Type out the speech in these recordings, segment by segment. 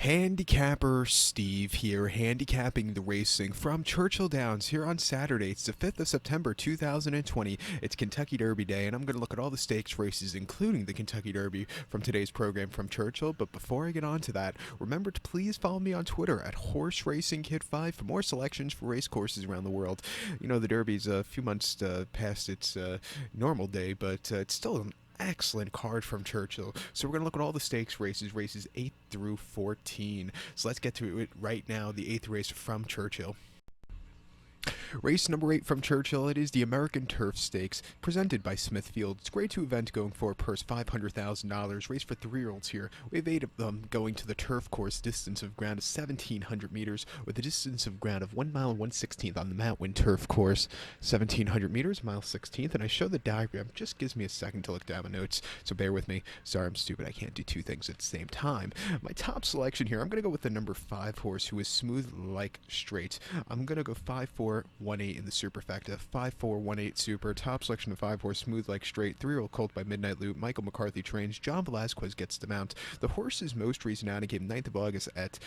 Handicapper Steve here, handicapping the racing from Churchill Downs here on Saturday. It's the 5th of September 2020. It's Kentucky Derby Day, and I'm going to look at all the stakes races, including the Kentucky Derby, from today's program from Churchill. But before I get on to that, remember to please follow me on Twitter at HorseRacingKid5 for more selections for race courses around the world. You know, the Derby's a few months past its normal day, but it's still an excellent card from Churchill. So we're going to look at all the stakes races 8 through 14. So let's get to it right now, the 8th race from Churchill. Race number 8 from Churchill, it is the American Turf Stakes, presented by Smithfield. It's a grade 2 event going for a purse $500,000, race for 3-year-olds here. We have 8 of them going to the turf course, distance of ground of 1,700 meters, with a distance of ground of 1 mile and 1/16th on the Mount Wynn turf course. 1,700 meters, mile 16th, and I show the diagram. Just gives me a second to look down my notes, so bear with me. Sorry, I'm stupid. I can't do two things at the same time. My top selection here, I'm going to go with the number 5 horse, who is Smooth Like Straight. I'm going to go 5-4-1-8 in the superfecta. 5-4-1-8 super. Top selection of 5 horse, Smooth Like Straight. 3-year-old colt by Midnight Loop. Michael McCarthy trains. John Velazquez gets the mount. The horse's most recent outing came 9th of August at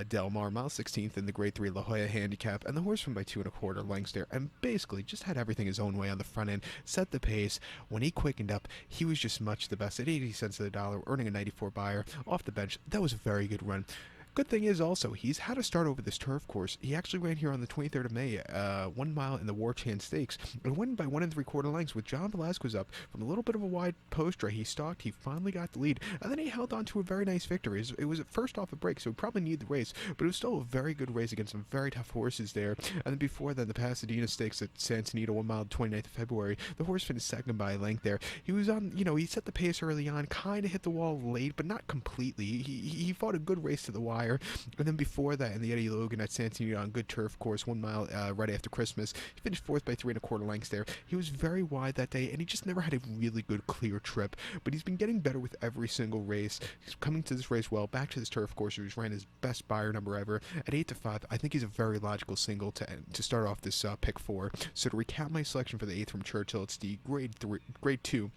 Del Mar, mile 16th in the grade 3 La Jolla handicap, and the horse won by 2 1/4 lengths there, and basically just had everything his own way on the front end, set the pace. When he quickened up, he was just much the best at 80 cents of the dollar, earning a 94 buyer off the bench. That was a very good run. Good thing is also, he's had to start over this turf course. He actually ran here on the 23rd of May, 1 mile in the War Chant Stakes, and won by 1 3/4 lengths with John Velazquez up from a little bit of a wide post right. He stalked, he finally got the lead, and then he held on to a very nice victory. It was at first off a break, so he probably needed the race, but it was still a very good race against some very tough horses there. And then before that, the Pasadena Stakes at Santa Anita, 1 mile, 29th of February, the horse finished second by a length there. He was on, he set the pace early on, kind of hit the wall late, but not completely. He fought a good race to the wire, and then before that, in the Eddie Logan at Santa Anita on good turf course, 1 mile right after Christmas, he finished 4th by 3 1/4 lengths there. He was very wide that day, and he just never had a really good clear trip, but he's been getting better with every single race. He's coming to this race well, back to this turf course. He was ran his best buyer number ever at 8-5. I think he's a very logical single to start off this pick 4. So to recap my selection for the 8th from Churchill, it's the grade 2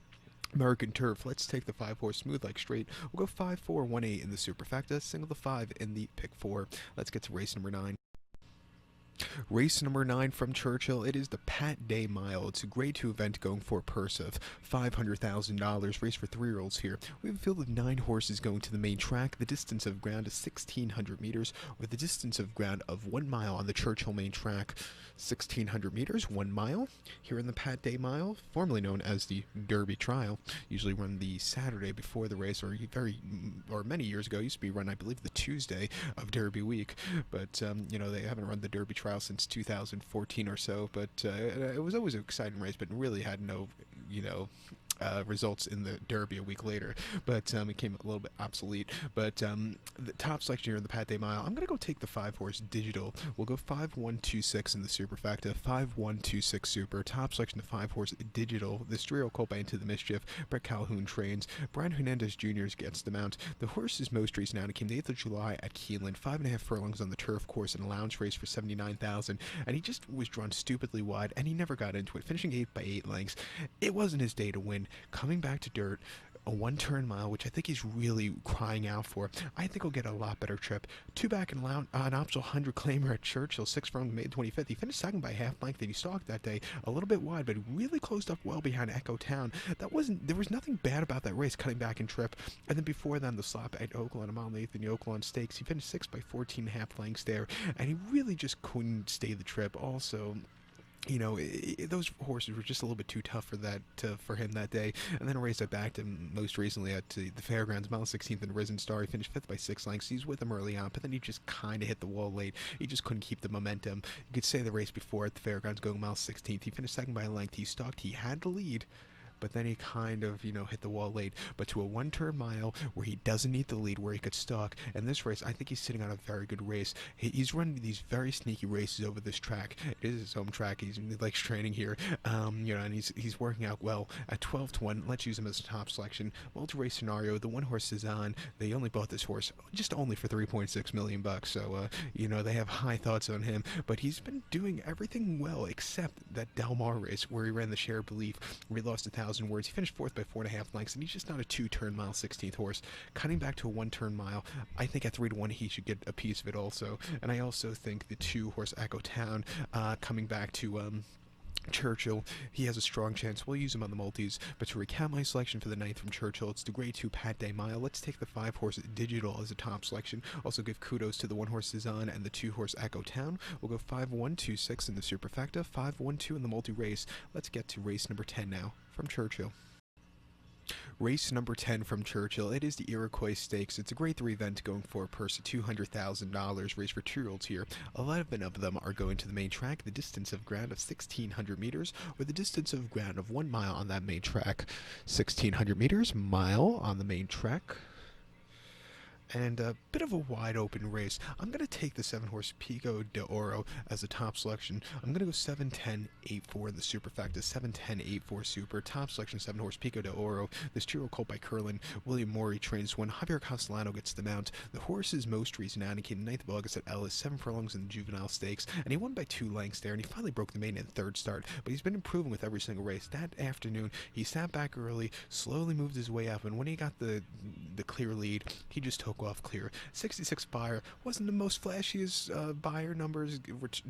American Turf. Let's take the 5 horse, Smooth Like Straight. We'll go 5-4-1-8 in the superfecta, single the 5 in the pick 4. Let's get to race number 9. Race number 9 from Churchill, it is the Pat Day Mile. It's a grade 2 event going for a purse of $500,000, race for 3-year-olds here. We have a field of 9 horses going to the main track. The distance of ground is 1,600 meters, with a distance of ground of 1 mile on the Churchill main track. 1,600 meters, 1 mile, here in the Pat Day Mile, formerly known as the Derby Trial. Usually run the Saturday before the race, or many years ago, used to be run, I believe, the Tuesday of Derby week. But, they haven't run the Derby Trial since 2014 or so, but it was always an exciting race, but really had no, results in the Derby a week later, but it came a little bit obsolete. But the top selection here in the Pat Day Mile, I'm going to go take the 5 horse Digital. We'll go 5-1-2-6 in the superfecta, 5-1-2-6 super. Top selection, the 5 horse Digital. This 3-year-old colt by Into the Mischief. Brett Calhoun trains. Brian Hernandez Jr. gets the mount. The horse's most recent outing came the 8th of July at Keeneland, 5.5 furlongs on the turf course in a lounge race for $79,000, and he just was drawn stupidly wide, and he never got into it, finishing 8 by 8 lengths. It wasn't his day to win. Coming back to dirt, a 1-turn mile, which I think he's really crying out for. I think he'll get a lot better trip. 2 back and an optional 100 claimer at Churchill, 6 from May 25th. He finished second by half length, and he stalked that day a little bit wide, but he really closed up well behind Echo Town. There was nothing bad about that race, cutting back in trip. And then before then, the slop at Oakland, a mile and 1/8 in the Oakland Stakes. He finished 6 by 14 half lengths there, and he really just couldn't stay the trip. Also, those horses were just a little bit too tough for him that day. And then a race I backed him most recently at the Fairgrounds, mile 16th in Risen Star. He finished 5th by 6 lengths. He's with him early on, but then he just kind of hit the wall late. He just couldn't keep the momentum. You could say the race before at the Fairgrounds, going mile 16th, he finished second by a length. He stalked. He had the lead, but then he kind of, hit the wall late. But to a 1-turn mile where he doesn't need the lead, where he could stalk, and this race, I think he's sitting on a very good race. He's running these very sneaky races over this track. It is his home track. He likes training here, and he's working out well. At 12-1, let's use him as a top selection. Multi-race scenario, the 1-horse Cezanne, they only bought this horse just only for $3.6 million, so, they have high thoughts on him, but he's been doing everything well except that Del Mar race where he ran the Share Belief, where he lost 1,000 1,000 words. He finished fourth by 4.5 lengths, and he's just not a 2-turn mile 16th horse. Cutting back to a 1-turn mile, I think at 3-1 he should get a piece of it also. And I also think the 2-horse Echo Town, coming back to Churchill, he has a strong chance. We'll use him on the multis, but to recap my selection for the 9th from Churchill, it's the grade 2 Pat Day Mile. Let's take the 5-horse Digital as a top selection. Also give kudos to the 1-horse Cezanne and the 2-horse Echo Town. We'll go 5-1-2-6 in the superfecta, 5-1-2 in the multi-race. Let's get to race number 10 now from Churchill. Race number 10 from Churchill, it is the Iroquois Stakes. It's a grade 3 event going for a purse of $200,000, race for 2-year-olds here. 11 of them are going to the main track, the distance of ground of 1,600 meters, or the distance of ground of 1 mile on that main track. 1,600 meters, mile on the main track. And a bit of a wide open race. I'm going to take the 7-horse Pico de Oro as a top selection. I'm going to go 7-10-8-4 in the superfecta, 7-10-8-4 super. Top selection, 7-horse Pico de Oro. This 2-year-old colt by Curlin. William Morey trains one. Javier Castellano gets the mount. The horse's most recent outing came 9th of August at Ellis, 7 furlongs in the juvenile stakes, and he won by 2 lengths there, and he finally broke the main in the 3rd start. But he's been improving with every single race. That afternoon, he sat back early, slowly moved his way up, and when he got the clear lead, he just took off clear. 66 Buyer wasn't the most flashiest Buyer numbers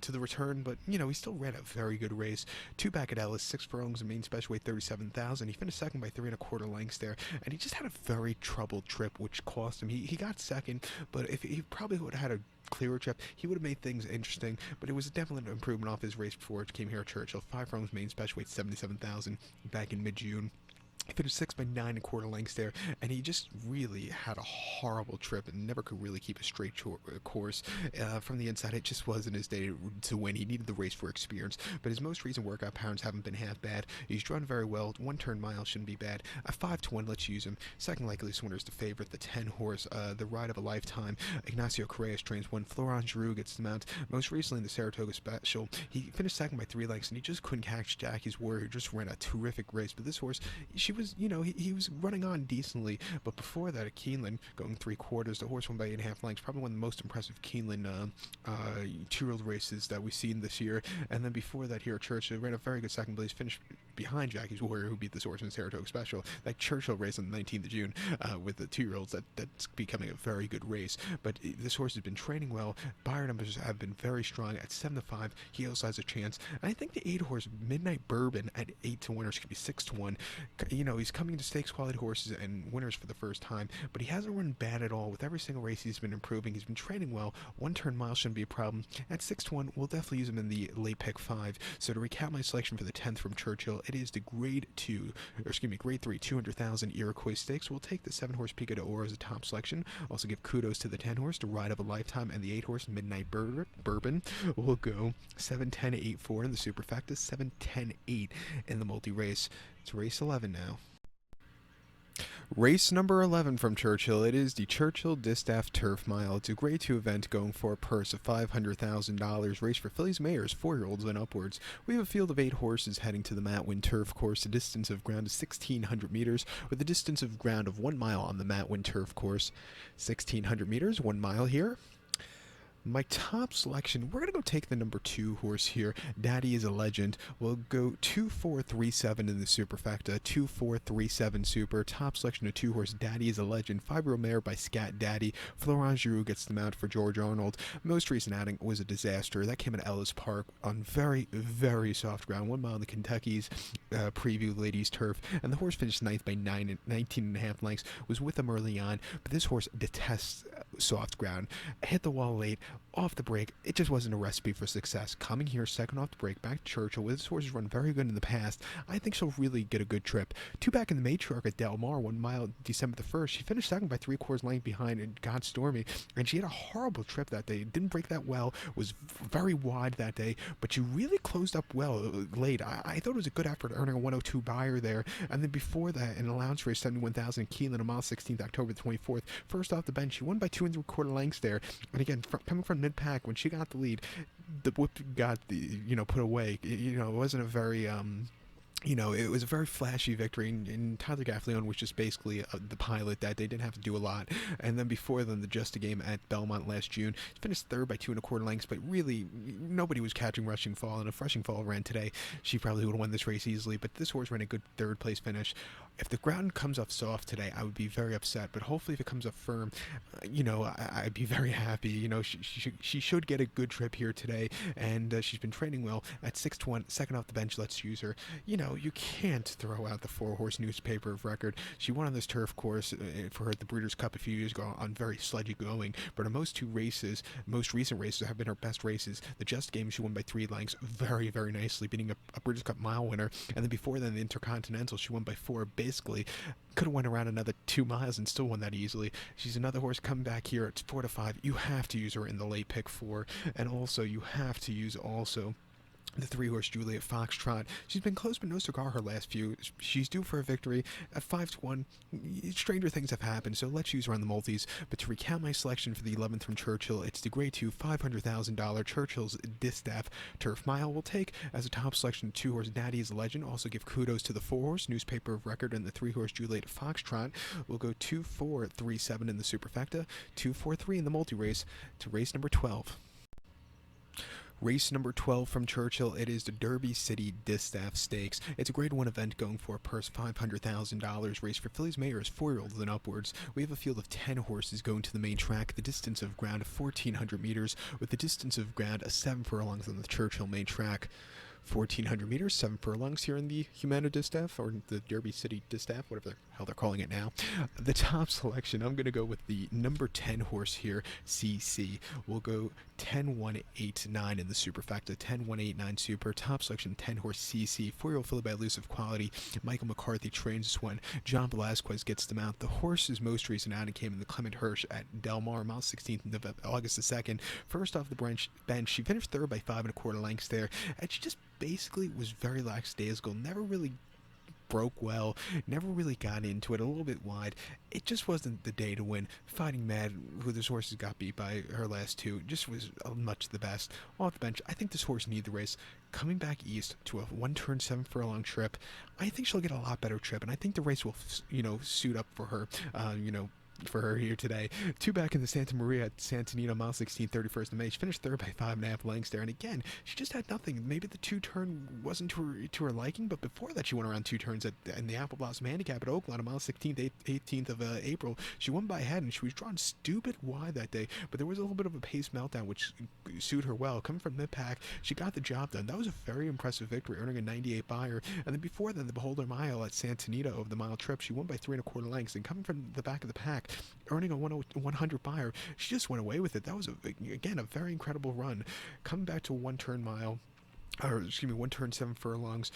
to the return, but you know, he still ran a very good race. 2 back at Ellis, 6 furlongs, and main special weight 37,000. He finished second by 3 1/4 lengths there, and he just had a very troubled trip, which cost him. He got second, but if he probably would have had a clearer trip, he would have made things interesting, but it was a definite improvement off his race before it came here at Churchill. 5 furlongs, main special weight 77,000 back in mid-June. He finished 6 by 9 1/4 lengths there, and he just really had a horrible trip and never could really keep a straight course. From the inside, it just wasn't his day to win. He needed the race for experience, but his most recent workout pounds haven't been half bad. He's drawn very well. 1-turn mile shouldn't be bad. At 5-1, let's use him. Second likeliest winner is the favorite, the 10-horse, the ride of a lifetime. Ignacio Correas trains one. Florent Giroux gets the mount. Most recently in the Saratoga Special, he finished second by 3 lengths, and he just couldn't catch Jackie's Warrior, who just ran a terrific race. But this horse, he was running on decently, but before that at Keeneland, going 3/4, the horse won by 8.5 lengths, probably one of the most impressive Keeneland 2-year-old races that we've seen this year. And then before that here at Churchill, ran a very good second place, finished behind Jackie's Warrior, who beat this horse in the Saratoga Special. That Churchill race on the 19th of June with the 2-year-olds, that's becoming a very good race. But this horse has been training well. Buyer numbers have been very strong. At 7-5, he also has a chance. And I think the 8-horse Midnight Bourbon at 8-1, or could be 6-1. You know, he's coming to stakes quality horses and winners for the first time, but he hasn't run bad at all. With every single race, he's been improving. He's been training well. 1-turn mile shouldn't be a problem. At 6-1, we'll definitely use him in the late pick 5. So to recap my selection for the 10th from Churchill, it is the grade 3 $200,000 Iroquois Stakes. We'll take the 7-horse Pico de Oro as a top selection. Also give kudos to the 10-horse, the ride of a lifetime, and the 8-horse Midnight Bourbon. We'll go 7-10-8-4 in the superfecta, 7-10-8 in the multi-race. It's race 11 now. Race number 11 from Churchill, it is the Churchill Distaff Turf Mile. It's a grade 2 event going for a purse of $500,000, race for fillies, mares, 4-year-olds and upwards. We have a field of 8 horses heading to the Matwin Turf Course. The distance of ground is 1,600 meters, with a distance of ground of 1 mile on the Matwin Turf Course. 1,600 meters, 1 mile here. My top selection, we're going to go take the number 2 horse here. Daddy is a Legend. We'll go 2-4-3-7 in the superfecta, 2-4-3-7 super. Top selection of 2 horse, Daddy is a Legend. 5-year-old mare by Scat Daddy. Florent Giroux gets the mount for George Arnold. Most recent outing was a disaster. That came at Ellis Park on very, very soft ground. 1 mile in the Kentucky's preview ladies turf. And the horse finished 9th by 19.5 lengths. Was with them early on, but this horse detests soft ground. Hit the wall late. Off the break, it just wasn't a recipe for success. Coming here second off the break, back to Churchill, with this horse has run very good in the past. I think she'll really get a good trip. 2 back in the matriarch at Del Mar, 1 mile December the 1st. She finished second by 3/4 length behind and got stormy, and she had a horrible trip that day. Didn't break that well, was very wide that day, but she really closed up well late. I thought it was a good effort, earning a 102 Buyer there. And then before that, an allowance race, 71,000 Keeneland, a mile 16th, October the 24th. First off the bench, she won by 2 3/4 lengths there. And again, coming from mid-pack, when she got the lead, the whip got put away. It wasn't a very It was a very flashy victory, and Tyler Gaffleone was just basically the pilot that they didn't have to do a lot. And then before then, the Just a Game at Belmont last June, finished third by 2 1/4 lengths, but really nobody was catching Rushing Fall. And if Rushing Fall ran today, she probably would have won this race easily. But this horse ran a good third place finish. If the ground comes up soft today, I would be very upset. But hopefully, if it comes up firm, I'd be very happy. She should get a good trip here today, and she's been training well at 6 to 1, second off the bench. Let's use her. You can't throw out the 4-horse newspaper of record. She won on this turf course for her at the Breeders' Cup a few years ago on very sludgy going, but her most recent races have been her best races. The Just Game, she won by 3 lengths very, very nicely, beating a Breeders' Cup mile winner, and then before then, the Intercontinental, she won by 4, basically. Could have went around another 2 miles and still won that easily. She's another horse come back here at 4 to 5. You have to use her in the late pick 4, and also you have to use the 3-horse Juliet Foxtrot. She's been close but no cigar her last few. She's due for a victory at 5 to 1. Stranger things have happened, so let's use her on the multis. But to recount my selection for the 11th from Churchill, it's the Grade 2 $500,000 Churchill's Distaff Turf Mile. We'll take as a top selection 2-horse Daddy is a Legend. Also give kudos to the 4-horse Newspaper of Record and the 3-horse Juliet Foxtrot. We'll go 2, 4, 3, 7 in the superfecta, 2, 4, 3 in the multi-race to race number 12. Race number 12 from Churchill, it is the Derby City Distaff Stakes. It's a Grade 1 event going for a purse $500,000. Race for fillies, mares, 4-year-olds and upwards. We have a field of 10 horses going to the main track. The distance of ground 1,400 meters, with the distance of ground a 7 furlongs on the Churchill main track. 1,400 meters, 7 furlongs here in the Humana Distaff, or the Derby City Distaff, whatever the hell they're calling it now. The top selection, I'm going to go with the number 10 horse here, CC. We'll go 10-1-8-9 in the superfecta, 10-1-8-9 super. Top selection, 10 horse CC. 4-year-old filly by Elusive Quality. Michael McCarthy trains this one. John Velasquez gets them out. The horse's most recent outing came in the Clement Hirsch at Del Mar, mile 16th of August the 2nd. First off the bench, she finished third by 5 1/4 lengths there, and she just basically was very lackadaisical, never really broke well, never really got into it, a little bit wide. It just wasn't the day to win. Fighting Mad, who this horse got beat by her last 2, just was much the best. Off the bench, I think this horse needs the race. Coming back east to a 1-turn 7 furlong trip, I think she'll get a lot better trip, and I think the race will, suit up for her, for her here today. 2 back in the Santa Maria at Santanito, mile 16, 31st of May. She finished third by 5.5 lengths there, and again, she just had nothing. Maybe the 2-turn wasn't to her liking, but before that, she went around 2 turns in the Apple Blossom Handicap at Oakland on mile 16th, 18th of April. She won by a head, and she was drawn stupid wide that day, but there was a little bit of a pace meltdown, which suited her well. Coming from mid-pack, she got the job done. That was a very impressive victory, earning a 98 buyer, and then before then, the Beholder Mile at Santanito over the mile trip, she won by 3 1/4 lengths, and coming from the back of the pack, earning a 100 buyer, she just went away with it. That was, again, a very incredible run. Coming back to a 1-turn mile, 1-turn 7 furlongs,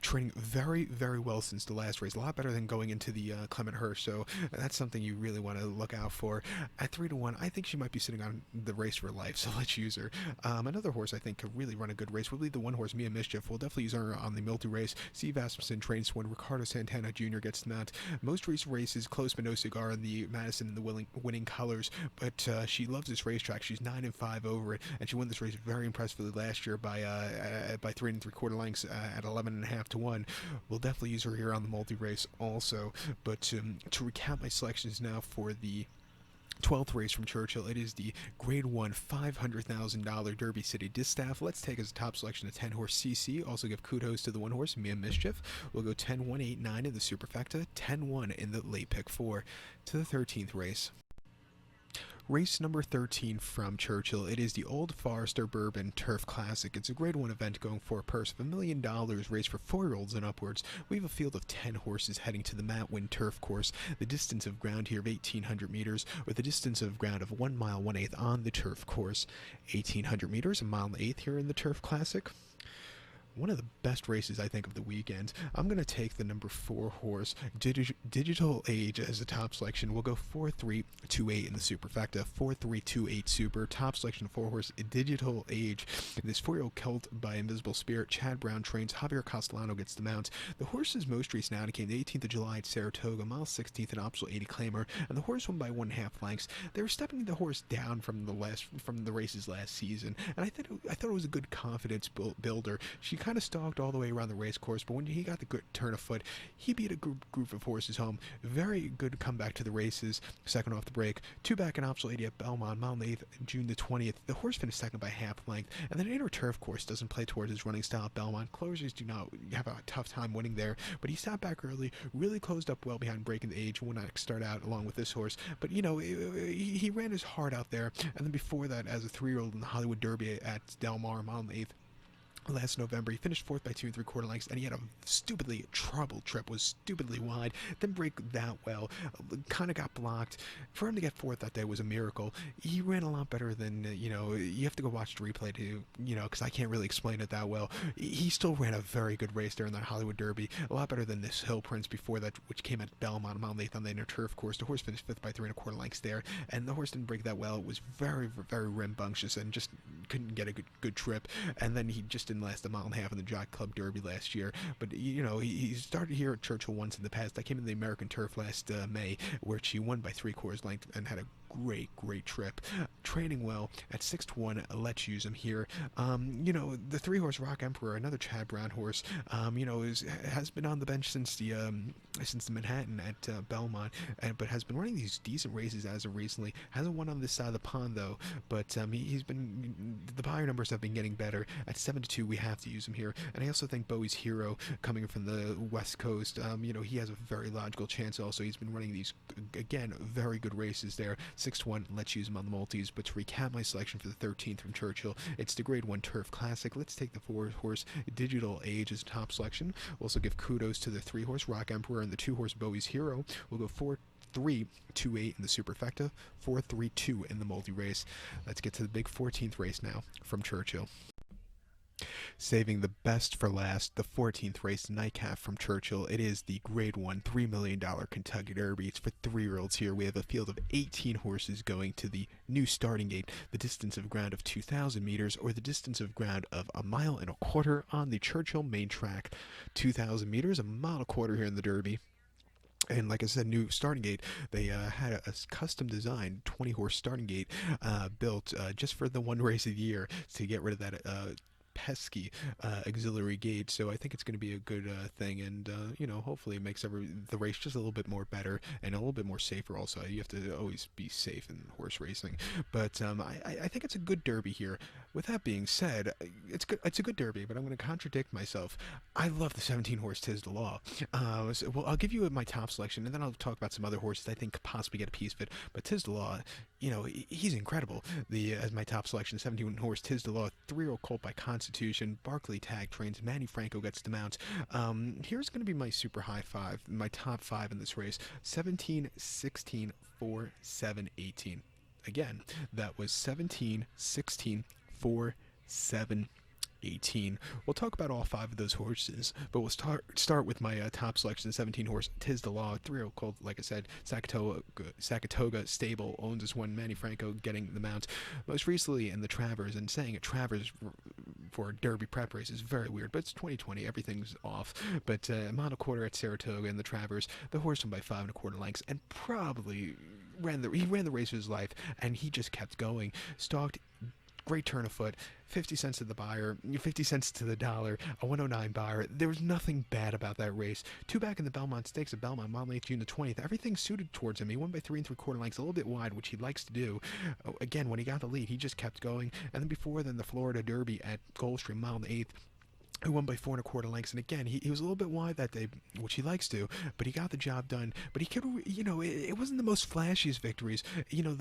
training very, very well since the last race. A lot better than going into the Clement Hirsch, so that's something you really want to look out for. At 3 to 1, I think she might be sitting on the race for life, so let's use her. Another horse I think could really run a good race would be the 1 horse, Mia Mischief. We'll definitely use her on the multi-race. Steve Asmussen trains when Ricardo Santana Jr. gets them out. Most recent races, close but no cigar in the Madison and the winning colors, but she loves this racetrack. She's 9-5 over it, and she won this race very impressively last year by 3 3/4 lengths at 11.5 to 1. We'll definitely use her here on the multi-race also. But to recount my selections now for the 12th race from Churchill, it is the Grade 1 $500,000 Derby City Distaff. Let's take as a top selection a 10 horse CC. Also give kudos to the 1 horse Mia Mischief. We'll go 10-1-8-9 in the superfecta, 10-1 in the late pick 4 to the 13th race. Race number 13 from Churchill, it is the Old Forester Bourbon Turf Classic. It's a Grade 1 event going for a purse of $1 million, race for 4-year-olds and upwards. We have a field of 10 horses heading to the Matt Winn Turf Course. The distance of ground here of 1,800 meters, with a distance of ground of 1 mile 1/8 on the turf course. 1,800 meters, 1 mile 1/8 here in the Turf Classic. One of the best races, I think, of the weekend. I'm going to take the number 4 horse, Digital Age, as a top selection. We'll go 4-3-2-8 in the superfecta, 4-3-2-8 super. Top selection, 4 horse, Digital Age. This 4-year-old colt by Invisible Spirit. Chad Brown trains. Javier Castellano gets the mount. The horse's most recent outing came the 18th of July at Saratoga, mile 16th, an optional 80 claimer, and the horse won by 1.5 lengths. They were stepping the horse down from the races last season, and I thought it was a good confidence builder. She kind of stalked all the way around the race course, but when he got the good turn of foot, he beat a group of horses home. Very good comeback to the races, second off the break. Two back in optional 80 at Belmont, mile and 8th, June the 20th. The horse finished second by half length, and then inner turf course doesn't play towards his running style at Belmont. Closers do not have a tough time winning there, but he sat back early, really closed up well behind Breaking the Age, would not start out along with this horse, but he ran his heart out there. And then before that, as a 3-year-old in the Hollywood Derby at Del Mar, mile and 8th, last November, he finished 4th by 2 3/4 lengths, and he had a stupidly troubled trip, was stupidly wide, didn't break that well, kind of got blocked. For him to get 4th that day was a miracle. He ran a lot better than, you have to go watch the replay to, because I can't really explain it that well. He still ran a very good race there in that Hollywood Derby, a lot better than this Hill Prince before that, which came at Belmont, mile and 8th on the inner turf course. The horse finished 5th by 3 1/4 lengths there, and the horse didn't break that well. It was very, very rambunctious and just couldn't get a good trip, and then he just didn't last a mile and a half in the Jockey Club Derby last year. But he started here at Churchill once in the past. I came in the American Turf last May, where she won by 3/4 length and had a great trip. Training well at 6-1. Let's use him here. The 3-horse Rock Emperor, another Chad Brown horse, has been on the bench since the Manhattan at Belmont, but has been running these decent races as of recently. Hasn't won on this side of the pond though, but the buyer numbers have been getting better. At 7-2, we have to use him here. And I also think Bowie's Hero, coming from the West Coast, he has a very logical chance also. He's been running these, again, very good races there. 6-1, let's use him on the multis. But to recap my selection for the 13th from Churchill, it's the Grade 1 Turf Classic. Let's take the 4-horse Digital Age as top selection. We'll also give kudos to the 3-horse Rock Emperor and the 2-horse Bowie's Hero. We'll go 4-3-2-8 in the superfecta, 4-3-2 in the multi-race. Let's get to the big 14th race now from Churchill. Saving the best for last, the 14th race nightcap from Churchill. It is the Grade 1 $3 million Kentucky Derby. It's for 3-year-olds here. We have a field of 18 horses going to the new starting gate, the distance of ground of 2,000 meters, or the distance of ground of 1.25 miles on the Churchill main track. 2,000 meters, 1.25 miles here in the Derby. And like I said, new starting gate. They had a custom designed 20-horse starting gate built just for the one race of the year to get rid of that pesky auxiliary gate. So I think it's going to be a good thing, and hopefully it makes the race just a little bit more better and a little bit more safer also. You have to always be safe in horse racing, but I think it's a good derby here. With that being said, it's a good derby, but I'm going to contradict myself. I love the 17-horse Tis the Law. I'll give you my top selection, and then I'll talk about some other horses I think could possibly get a piece of it. But Tis the Law, he's incredible. As my top selection, 17-horse Tis the Law, 3-year-old colt by Constitution, Barkley tag trains, Manny Franco gets the mount. Here's going to be my super high 5, my top 5 in this race: 17, 16, 4, 7, 18. Again, that was 17, 16, 4, 7, 18. We'll talk about all 5 of those horses, but we'll start with my top selection, the 17-horse Tis the Law, 3-year-old colt, like I said, Sakatoga stable, owns this one, Manny Franco getting the mount. Most recently in the Travers, and saying a Travers for Derby prep race is very weird, but it's 2020, everything's off. But a mile and a quarter at Saratoga in the Travers, the horse won by 5 1/4 lengths, and probably ran the race of his life, and he just kept going. Stalked, great turn of foot, 50 cents to the buyer, 50 cents to the dollar, a 109 buyer. There was nothing bad about that race. 2 back in the Belmont Stakes at Belmont, mile and 8th, June the 20th. Everything suited towards him. He won by 3 3/4 lengths, a little bit wide, which he likes to do. Again, when he got the lead, he just kept going. And then before then, the Florida Derby at Gulfstream, mile and 8th, who won by 4 1/4 lengths. And again, he was a little bit wide that day, which he likes to, but he got the job done. But he could, it wasn't the most flashiest victories.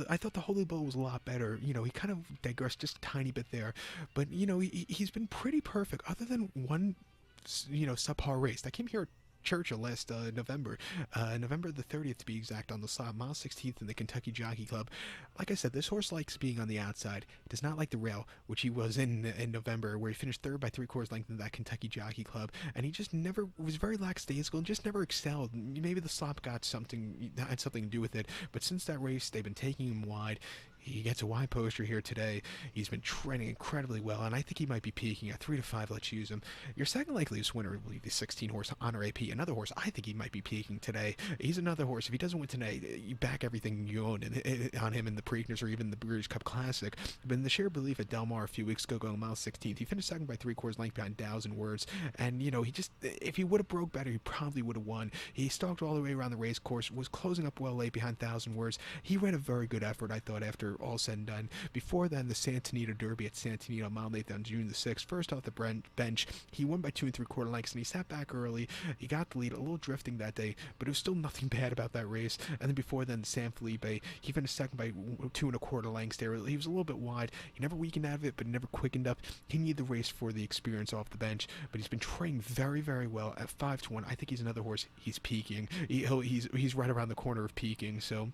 I thought the Holy Bull was a lot better. He kind of digressed just a tiny bit there. But, he's been pretty perfect, other than one, subpar race. That came here at Churchill last November the 30th to be exact, on the slot, mile 16th in the Kentucky Jockey Club. Like I said, this horse likes being on the outside. He does not like the rail, which he was in November, where he finished 3rd by 3/4 length in that Kentucky Jockey Club, and he just never was very lackadaisical and just never excelled. Maybe the slop had something to do with it, but since that race, they've been taking him wide. He gets a wide poster here today. He's been training incredibly well, and I think he might be peaking at 3 to 5. Let's use him. Your second likeliest winner will be the 16 horse Honor AP. Another horse, I think he might be peaking today. He's another horse. If he doesn't win today, you back everything you own on him in the Preakness or even the Breeders' Cup Classic. But in the shared belief at Del Mar a few weeks ago, going mile 16th, he finished second by 3/4 length behind 1,000 words. And he just, if he would have broke better, he probably would have won. He stalked all the way around the race course, was closing up well late behind 1,000 words. He ran a very good effort, I thought, after all said and done. Before then, the Santa Anita Derby at Santa Anita on Mile 8th on June the 6th. First off the bench, he won by 2 3/4 lengths, and he sat back early. He got the lead, a little drifting that day, but it was still nothing bad about that race. And then before then, San Felipe, he finished second by 2 1/4 lengths there. He was a little bit wide. He never weakened out of it, but never quickened up. He needed the race for the experience off the bench, but he's been training very, very well at 5 to 1. I think he's another horse. He's peaking. He's right around the corner of peaking, so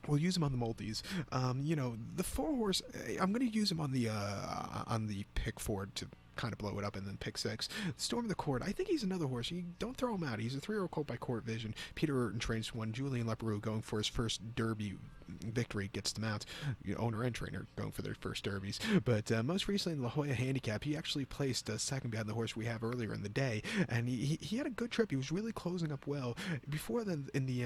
we'll use him on the multis. The 4 horse, I'm going to use him on the pick 4 to kind of blow it up, and then pick 6. Storm of the Court, I think he's another horse. You don't throw him out. He's a 3-year-old colt by Court Vision. Peter Urton trains one. Julian Leperoux going for his first Derby victory gets them out. Owner and trainer going for their first Derbies. But most recently in La Jolla Handicap, he actually placed second behind the horse we have earlier in the day, and he had a good trip. He was really closing up well. Before then, in the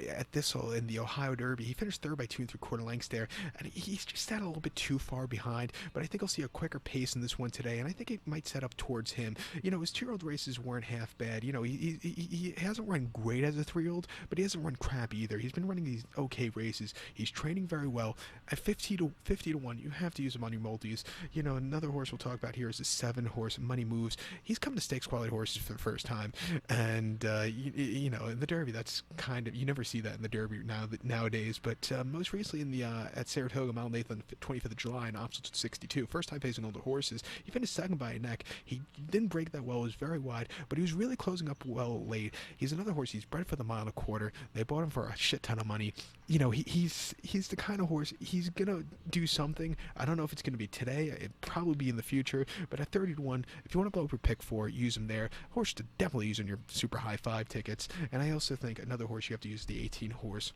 at Thistle in the Ohio Derby, he finished third by 2 3/4 lengths there, and he's just sat a little bit too far behind. But I think I'll see a quicker pace in this one today, and I think it might set up towards him. His 2-year-old races weren't half bad. He hasn't run great as a 3-year-old, but he hasn't run crap either. He's been running these okay races. He's training very well. At 50 to 1, you have to use him on your multis. Another horse we'll talk about here is the 7 horse Money Moves. He's come to stakes quality horses for the first time, and in the Derby, that's kind of, you never see that in the Derby nowadays. But most recently in the at Saratoga, Mile 8th on 25th of July, in opposite 62, first time facing older horses. He finished second by a neck. He didn't break that well. It was very wide, but he was really closing up well late. He's another horse. He's bred for the 1.25 miles. They bought him for a shit ton of money. He's the kind of horse, he's gonna do something. I don't know if it's gonna be today. It'd probably be in the future. But at 30 to 1, if you want to blow up your pick 4, use him there. Horse to definitely use on your super high 5 tickets. And I also think another horse you have to use, the 18 horse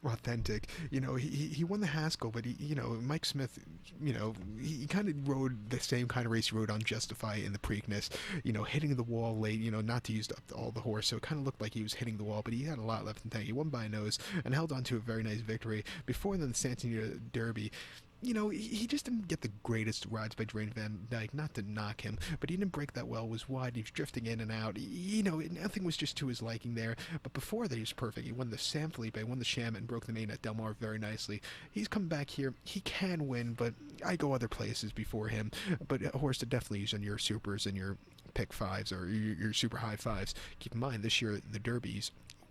Authentic. He won the Haskell, but Mike Smith, he kind of rode the same kind of race he rode on Justify in the Preakness, hitting the wall late, not to use up all the horse, so it kind of looked like he was hitting the wall, but he had a lot left in the tank. He won by a nose and held on to a very nice victory. Before then, the Santa Anita Derby, he just didn't get the greatest rides by Drain Van Dyke, not to knock him, but he didn't break that well, was wide, he was drifting in and out, nothing was just to his liking there. But before that, he was perfect. He won the San Felipe, won the Sham, and broke the main at Del Mar very nicely. He's come back here, he can win, but I go other places before him. But a horse to definitely use on your supers and your pick 5s or your super high 5s. Keep in mind, this year, the Derbies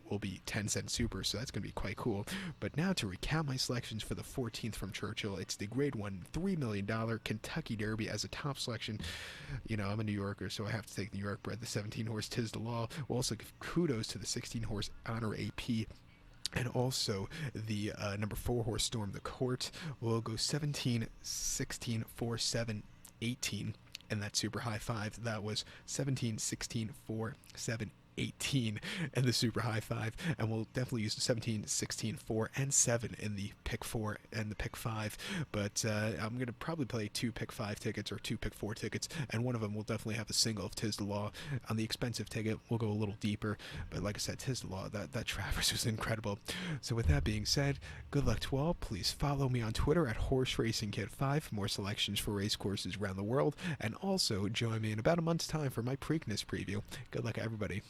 will be 10-cent super, so that's going to be quite cool. But now to recount my selections for the 14th from Churchill, it's the Grade 1 $3 million Kentucky Derby as a top selection. I'm a New Yorker, so I have to take New York bred, the 17 horse Tis the Law. We'll also give kudos to the 16 horse Honor AP. And also the number 4 horse Storm the Court. We'll go 17, 16, 4, 7, 18. And that super high 5, that was 17, 16, 4, 7, 18 and the super high 5, and we'll definitely use the 17, 16, 4, and 7 in the pick 4 and the pick 5. But I'm going to probably play 2 pick 5 tickets or 2 pick 4 tickets, and one of them will definitely have a single of Tis the Law. On the expensive ticket, we'll go a little deeper, but like I said, Tis the Law, that Travers was incredible. So with that being said, good luck to all. Please follow me on Twitter at HorseRacingKid5 for more selections for race courses around the world, and also join me in about a month's time for my Preakness preview. Good luck, everybody.